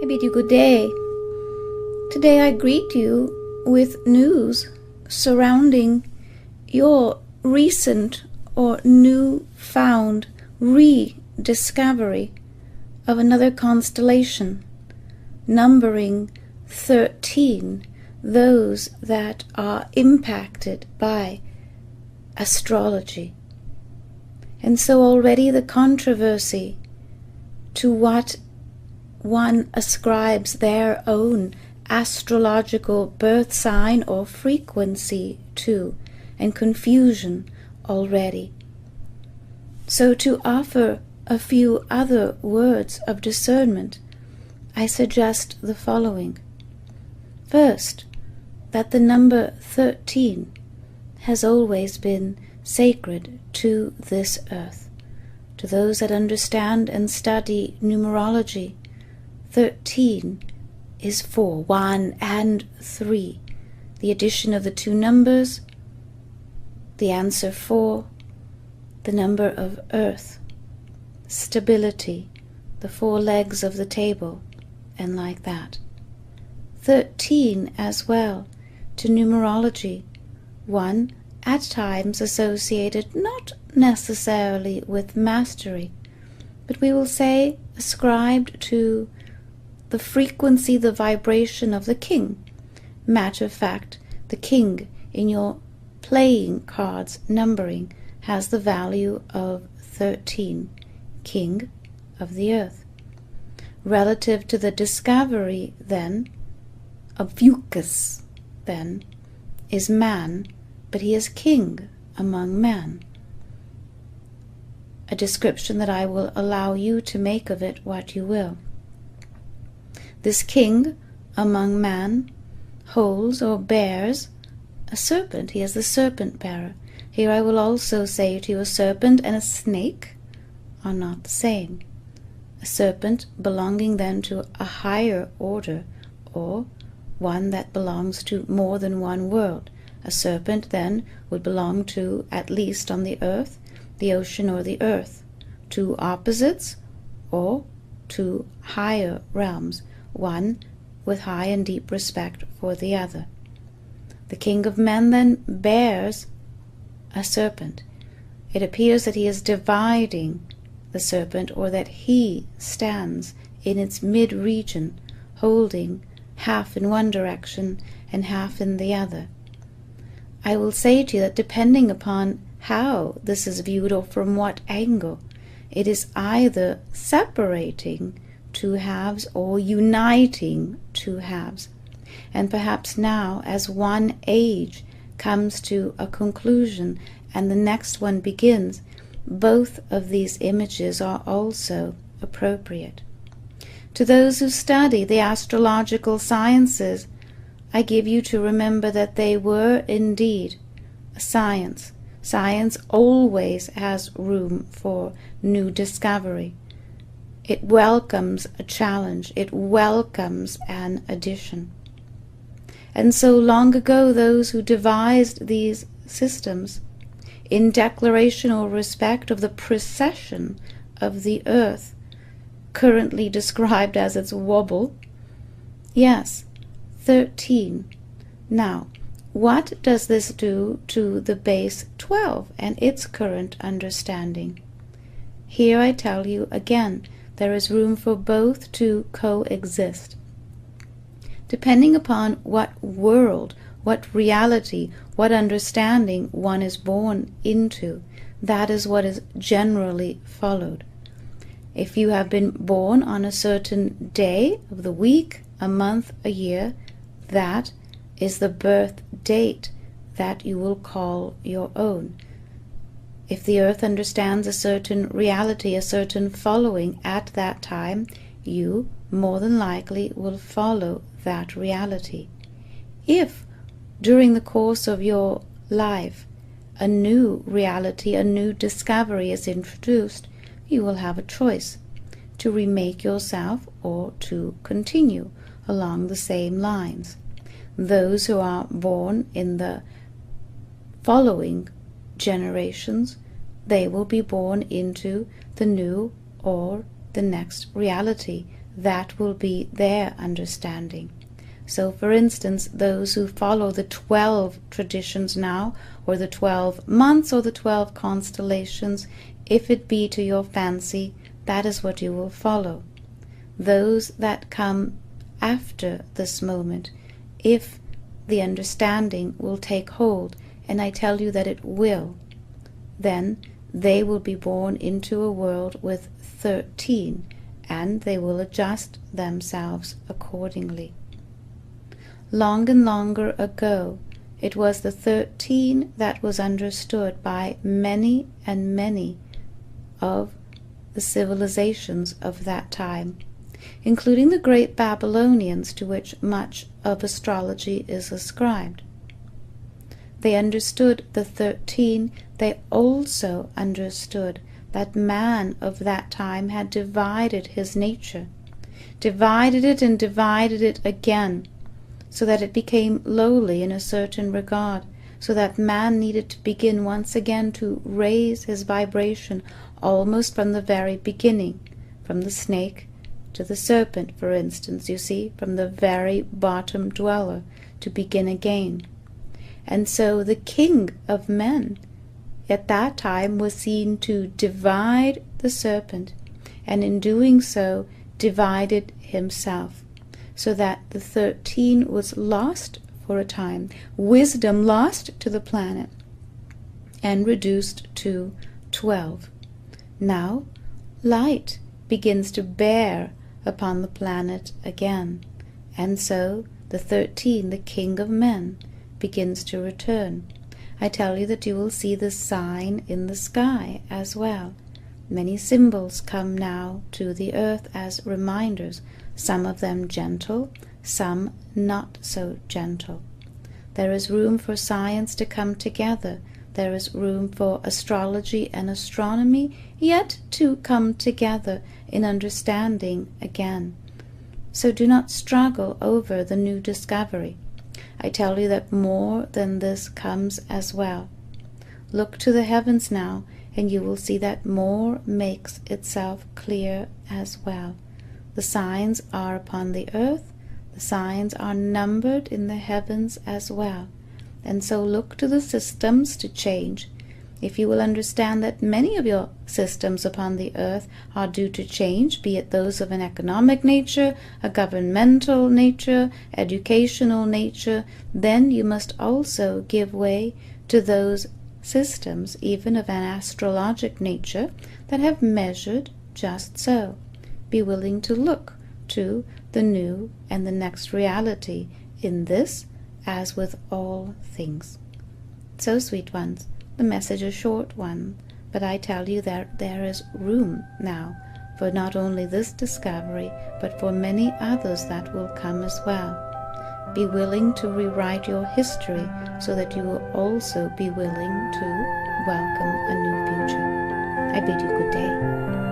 bid you good day. Today I greet you with news surrounding your recent or new-found rediscovery of another constellation, numbering 13, those that are impacted by astrology. And so already the controversy to what one ascribes their own astrological birth sign or frequency to, and confusion already. So to offer a few other words of discernment, I suggest the following. First, that the number 13 has always been sacred to this earth. To those that understand and study numerology, 13 is 4, 1 and 3. The addition of the two numbers, the answer 4, the number of earth, stability, the 4 legs of the table, and like that. 13 as well, to numerology, 1 at times associated not necessarily with mastery, but we will say ascribed to the frequency, the vibration of the king. Matter of fact, the king in your playing cards numbering has the value of 13, king of the earth. Relative to the discovery, then, of Vucus, then, is man, but he is king among men. A description that I will allow you to make of it what you will. This king among man holds or bears a serpent. He is the serpent bearer. Here I will also say to you, a serpent and a snake are not the same. A serpent belonging then to a higher order, or one that belongs to more than one world. A serpent then would belong to, at least on the earth, the ocean or the earth, two opposites or two higher realms, one with high and deep respect for the other. The king of men then bears a serpent. It appears that he is dividing the serpent, or that he stands in its mid-region, holding half in one direction and half in the other. I will say to you that depending upon how this is viewed or from what angle, it is either separating two halves or uniting two halves. And perhaps now, as one age comes to a conclusion and the next one begins, both of these images are also appropriate. To those who study the astrological sciences, I give you to remember that they were indeed a science. Science always has room for new discovery. It welcomes a challenge. It welcomes an addition. And so long ago, those who devised these systems, in declaration or respect of the precession of the earth, currently described as its wobble, yes, 13. Now, what does this do to the base 12 and its current understanding? Here I tell you again, there is room for both to coexist. Depending upon what world, what reality, what understanding one is born into, that is what is generally followed. If you have been born on a certain day of the week, a month, a year, that is the birth date that you will call your own. If the earth understands a certain reality, a certain following at that time, you more than likely will follow that reality. If during the course of your life a new reality, a new discovery is introduced, you will have a choice to remake yourself or to continue along the same lines. Those who are born in the following generations, they will be born into the new or the next reality that will be their understanding. So, for instance, those who follow the 12 traditions now, or the 12 months, or the 12 constellations, if it be to your fancy, that is what you will follow. Those that come after this moment, if the understanding will take hold, and I tell you that it will, then they will be born into a world with 13, and they will adjust themselves accordingly. Long and longer ago, it was the 13 that was understood by many and many of the civilizations of that time, including the great Babylonians, to which much of astrology is ascribed. They understood the 13. They also understood that man of that time had divided his nature, divided it and divided it again, so that it became lowly in a certain regard, so that man needed to begin once again to raise his vibration almost from the very beginning, from the snake to the serpent, for instance, you see, from the very bottom dweller, to begin again. And so the king of men at that time was seen to divide the serpent, and in doing so divided himself, so that the 13 was lost for a time, wisdom lost to the planet, and reduced to 12. Now light begins to bear upon the planet again, and so the 13, the king of men, begins to return. I tell you that you will see the sign in the sky as well. Many symbols come now to the earth as reminders, some of them gentle, some not so gentle. There is room for science to come together. There is room for astrology and astronomy yet to come together in understanding again. So do not struggle over the new discovery. I tell you that more than this comes as well. Look to the heavens now, and you will see that more makes itself clear as well. The signs are upon the earth, the signs are numbered in the heavens as well. And so look to the systems to change. If you will understand that many of your systems upon the earth are due to change, be it those of an economic nature, a governmental nature, educational nature, then you must also give way to those systems, even of an astrologic nature, that have measured just so. Be willing to look to the new and the next reality in this, as with all things. So, sweet ones, the message is a short one, but I tell you that there is room now for not only this discovery, but for many others that will come as well. Be willing to rewrite your history so that you will also be willing to welcome a new future. I bid you good day.